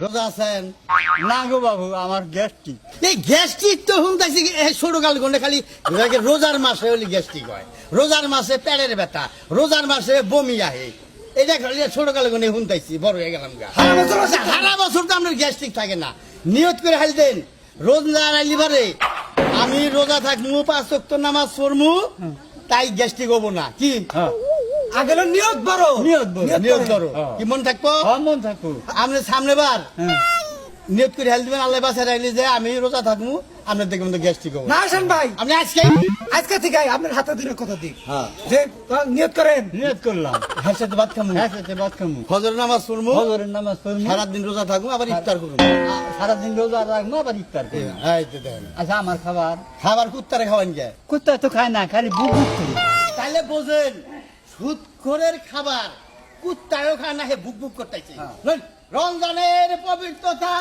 রোজা আছেন? না গো বাবু, আমার গ্যাস্ট্রিক। এই গ্যাস্ট্রিক তো শুনতেছি ছোট কাল গন্ডে খালি রোজার মাসে হলে গ্যাস্ট্রিক হয়, রোজার মাসে পেটের ব্যথা, রোজার মাসে বমি আহে। এটা খালি ছোট কাল গন্ডে শুনতেছি, বড় হয়ে গেলাম গা। সারা বছর তো আপনার গ্যাস্ট্রিক থাকে না। নিয়ত করে হাল দেন, রোজা আইলি পারে আমি রোজা থাকবো, 5 ওয়াক্ত নামাজ পড়মু, তাই গ্যাস্ট্রিক হবো না। কি আগে নিয়ত বড়, নিয়ত করো, কি মন থাকবো? মন থাকো। আপনি সামনে বার নিয়ত করে হেল দিবেন, আল্লাহ বাসায় রাখলে যে আমি রোজা থাকবো, আপনার দেখবেন তো গ্যাস্ট্রিক হবে না। আসেন ভাই, আপনি আজকে থেকে আপনার হাতে দিনের কথা দিই হ্যাঁ যে নিয়ত করেন। নিয়ত করলাম, হ্যাঁ সাথে ভাত খামু, হ্যাঁ সাথে ভাত খামু, ফজর নামাজ পড়বো, ফজরের নামাজ পড়মু, সারাদিন রোজা থাকবো, আবার ইফতার করবো। সারাদিন রোজা রাখবো, আবার ইফতার করবো। এই তো দেখেন, আচ্ছা, আমার খাবার খাবার কুত্তারে খাওয়ান গে, কুত্তা তো খায় না, খালি বুক বুক করে। তাহলে বোঝেন সুদখোরের খাবার কুত্তায়ও খায় না, হে বুক বুক করতেছে। রমজানের পবিত্রতা